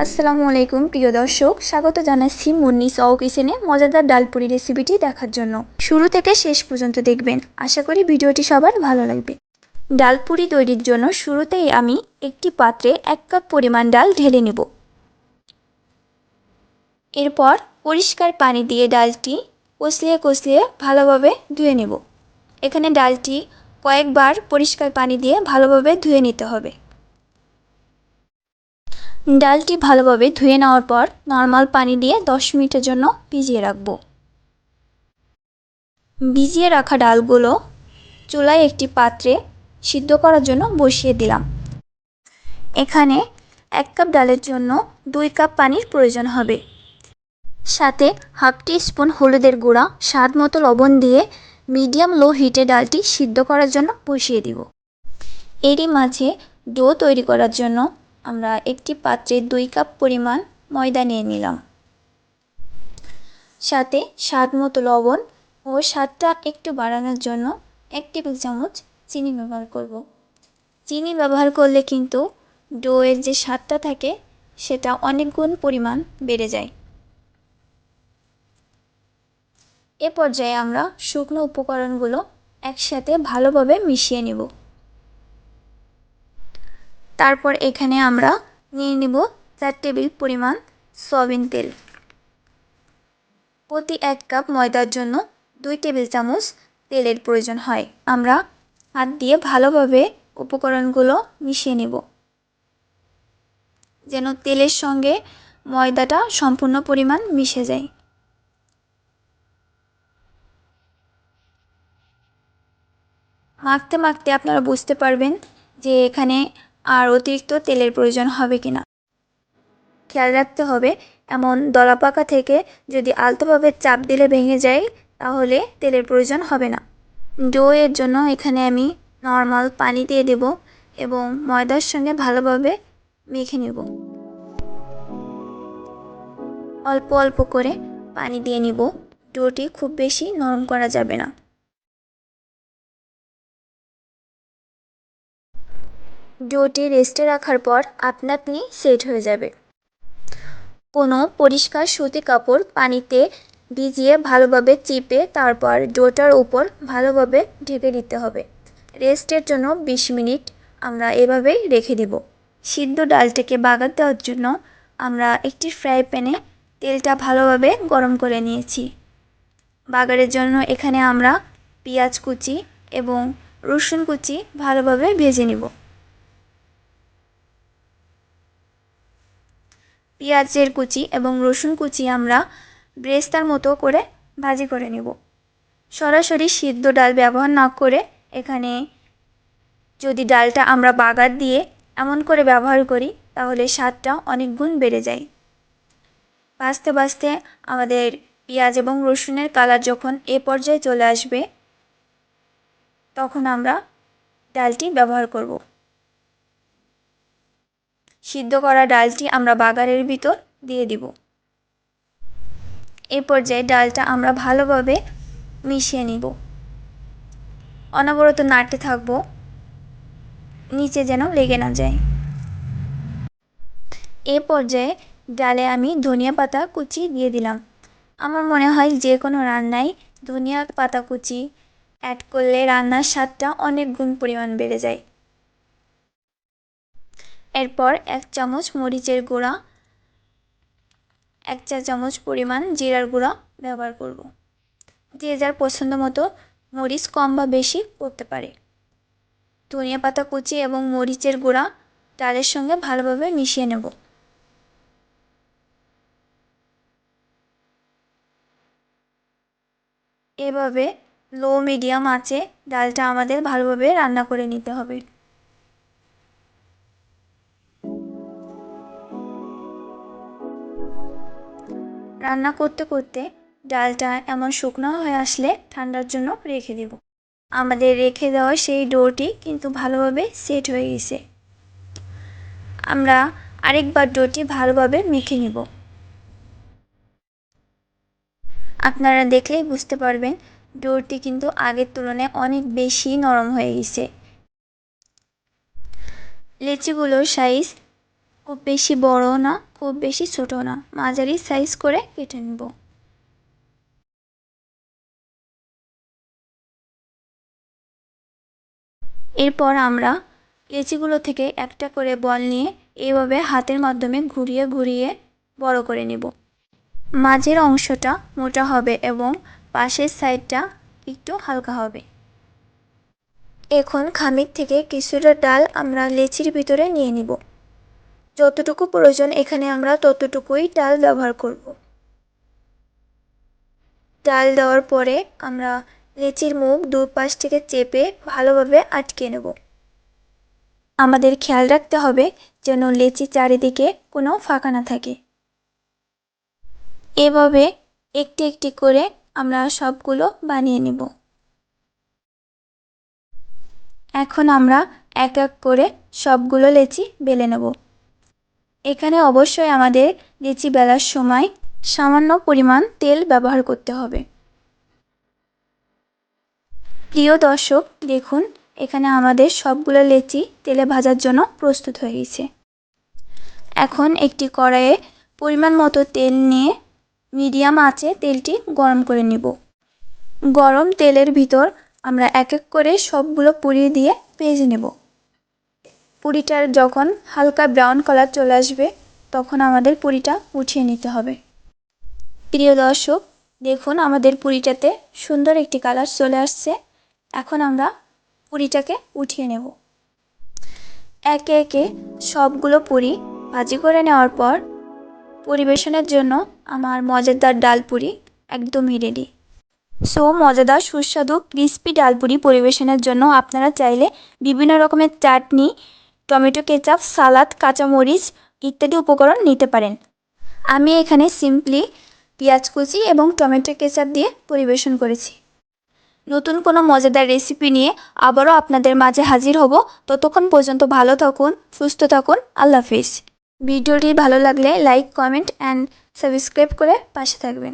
আসসালামু আলাইকুম প্রিয় দর্শক, স্বাগত জানাচ্ছি মুন্নি সাউ কিচেনে মজাদার ডালপুরি রেসিপিটি দেখার জন্য। শুরু থেকে শেষ পর্যন্ত দেখবেন, আশা করি ভিডিওটি সবার ভালো লাগবে। ডালপুরি তৈরির জন্য শুরুতেই আমি একটি পাত্রে 1 কাপ পরিমাণ ডাল ঢেলে নেব। এরপর পরিষ্কার পানি দিয়ে ডালটি কষলিয়ে ভালোভাবে ধুয়ে নেব। এখানে ডালটি কয়েকবার পরিষ্কার পানি দিয়ে ভালোভাবে ধুয়ে নিতে হবে। ডালটি ভালোভাবে ধুয়ে নেওয়ার পর নর্মাল পানি দিয়ে 10 মিনিটের জন্য ভিজিয়ে রাখব। ভিজিয়ে রাখা ডালগুলো চুলায় একটি পাত্রে সিদ্ধ করার জন্য বসিয়ে দিলাম। এখানে 1 কাপ ডালের জন্য 2 কাপ পানির প্রয়োজন হবে। সাথে হাফ টি স্পুন হলুদের গুঁড়া, স্বাদ মতো লবণ দিয়ে মিডিয়াম লো হিটে ডালটি সিদ্ধ করার জন্য বসিয়ে দিব। এরই মাঝে ডো তৈরি করার জন্য আমরা একটি পাত্রে 2 কাপ পরিমাণ ময়দা নিয়ে নিলাম। সাথে স্বাদ মতো লবণ ও স্বাদটা একটু বাড়ানোর জন্য 1 টেবিল চামচ চিনি ব্যবহার করব। চিনি ব্যবহার করলে কিন্তু ডোয়ের যে স্বাদটা থাকে সেটা অনেক গুণ পরিমাণ বেড়ে যায়। এ পর্যায়ে আমরা শুকনো উপকরণগুলো একসাথে ভালোভাবে মিশিয়ে নেব। তারপর এখানে আমরা নিয়ে নেব 4 টেবিল পরিমাণ সয়াবিন তেল। প্রতি 1 কাপ ময়দার জন্য 2 টেবিল চামচ তেলের প্রয়োজন হয়। আমরা হাত দিয়ে ভালোভাবে উপকরণগুলো মিশিয়ে নেব, যেন তেলের সঙ্গে ময়দাটা সম্পূর্ণ পরিমাণ মিশে যায়। মাখতে মাখতে আপনারা বুঝতে পারবেন যে এখানে আর অতিরিক্ত তেলের প্রয়োজন হবে কিনা। খেয়াল রাখতে হবে, এমন দলাপাকা থেকে যদি আলতোভাবে চাপ দিলে ভেঙে যায় তাহলে তেলের প্রয়োজন হবে না। ডো এর জন্য এখানে আমি নর্মাল পানি দিয়ে দেব এবং ময়দার সঙ্গে ভালোভাবে মেখে নেব। অল্প অল্প করে পানি দিয়ে নিব, ডোটি খুব বেশি নরম করা যাবে না। ডোটি রেস্টে রাখার পর আপনা আপনি সেট হয়ে যাবে। কোনো পরিষ্কার সুতি কাপড় পানিতে ভিজিয়ে ভালোভাবে চিপে তারপর ডোটার উপর ভালোভাবে ঢেকে দিতে হবে। রেস্টের জন্য 20 মিনিট আমরা এভাবেই রেখে দেব। সিদ্ধ ডালটাকে বাগার দেওয়ার জন্য আমরা একটি ফ্রাই প্যানে তেলটা ভালোভাবে গরম করে নিয়েছি। বাগারের জন্য এখানে আমরা পেঁয়াজ কুচি এবং রসুন কুচি ভালোভাবে ভেজে নেব। পেঁয়াজের কুচি এবং রসুন কুচি আমরা ব্রেস্তার মতো করে ভাজি করে নেব। সরাসরি সিদ্ধ ডাল ব্যবহার না করে এখানে যদি ডালটা আমরা বাগার দিয়ে এমন করে ব্যবহার করি তাহলে স্বাদটা অনেক গুণ বেড়ে যায়। ভাজতে ভাজতে আমাদের পেঁয়াজ এবং রসুনের কালার যখন এ পর্যায়ে চলে আসবে তখন আমরা ডালটি ব্যবহার করব। সিদ্ধ করা ডালটি আমরা বাগারের ভিতর দিয়ে দিব। এই পর্যায়ে ডালটা আমরা ভালোভাবে মিশিয়ে নিব। অনবরত নাড়তে থাকবো, নিচে যেন লেগে না যায়। এই পর্যায়ে ডালে আমি ধনিয়া পাতা কুচি দিয়ে দিলাম। আমার মনে হয় যে কোনো রান্নায় ধনিয়া পাতা কুচি অ্যাড করলে রান্নার স্বাদটা অনেক গুণ পরিমাণ বেড়ে যায়। এরপর 1 চামচ মরিচের গুঁড়া, 1 চা চামচ পরিমাণ জিরার গুঁড়া ব্যবহার করব। যে যার পছন্দ মতো মরিচ কম বা বেশি করতে পারে। ধনিয়া পাতা কুচি এবং মরিচের গুঁড়া ডালের সঙ্গে ভালোভাবে মিশিয়ে নেব। এভাবে লো মিডিয়াম আঁচে ডালটা আমাদের ভালোভাবে রান্না করে নিতে হবে। রান্না করতে করতে ডালটা এমন শুকনো হয়ে আসলে ঠান্ডার জন্য রেখে দেব। আমাদের রেখে দেওয়া সেই ডোটি কিন্তু ভালোভাবে সেট হয়ে গেছে। আমরা আরেকবার ডোটি ভালোভাবে মেখে নেব। আপনারা দেখলেই বুঝতে পারবেন ডোটি কিন্তু আগের তুলনায় অনেক বেশি নরম হয়ে গেছে। লেচিগুলোর সাইজ খুব বেশি বড় না, খুব বেশি ছোট না, মাঝারি সাইজ করে কেটে নেব। এরপর আমরা লেচিগুলো থেকে একটা করে বল নিয়ে এইভাবে হাতের মাধ্যমে ঘুরিয়ে ঘুরিয়ে বড় করে নেব। মাঝের অংশটা মোটা হবে এবং পাশের সাইডটা একটু হালকা হবে। এখন খামির থেকে কিছুটা ডাল আমরা লেচির ভিতরে নিয়ে নিব। যতটুকু প্রয়োজন এখানে আমরা ততটুকুই ডাল ব্যবহার করব। ডাল দেওয়ার পরে আমরা লেচির মুখ দুপাশ থেকে চেপে ভালোভাবে আটকে নেব। আমাদের খেয়াল রাখতে হবে যেন লেচির চারিদিকে কোনো ফাঁকা না থাকে। এভাবে একটি একটি করে আমরা সবগুলো বানিয়ে নেব। এখন আমরা এক এক করে সবগুলো লেচি বেলে নেব। এখানে অবশ্যই আমাদের লেচি বেলার সময় সামান্য পরিমাণ তেল ব্যবহার করতে হবে। প্রিয় দর্শক, দেখুন এখানে আমাদের সবগুলো লেচি তেলে ভাজার জন্য প্রস্তুত হয়ে গেছে। এখন একটি কড়াইয়ে পরিমাণ মতো তেল নিয়ে মিডিয়াম আঁচে তেলটি গরম করে নেব। গরম তেলের ভিতর আমরা এক এক করে সবগুলো পুরি দিয়ে ভেজে নেব। পুরিটার যখন হালকা ব্রাউন কালার চলে আসবে তখন আমাদের পুরিটা উঠিয়ে নিতে হবে। প্রিয় দর্শক, দেখুন আমাদের পুরিটাতে সুন্দর একটি কালার চলে আসছে। এখন আমরা পুরিটাকে উঠিয়ে নেব। একে একে সবগুলো পুরি ভাজি করে নেওয়ার পর পরিবেশনের জন্য আমার মজাদার ডাল পুরি একদমই রেডি। সো মজাদার সুস্বাদু ক্রিস্পি ডাল পুরি পরিবেশনের জন্য আপনারা চাইলে বিভিন্ন রকমের চাটনি, টমেটো কেচাপ, সালাদ, কাঁচামরিচ ইত্যাদি উপকরণ নিতে পারেন। আমি এখানে সিম্পলি পেঁয়াজ কুচি এবং টমেটো কেচাপ দিয়ে পরিবেশন করেছি। নতুন কোনো মজাদার রেসিপি নিয়ে আবারও আপনাদের মাঝে হাজির হব। ততক্ষণ পর্যন্ত ভালো থাকুন, সুস্থ থাকুন। আল্লাহ হাফিজ। ভিডিওটি ভালো লাগলে লাইক, কমেন্ট অ্যান্ড সাবস্ক্রাইব করে পাশে থাকবেন।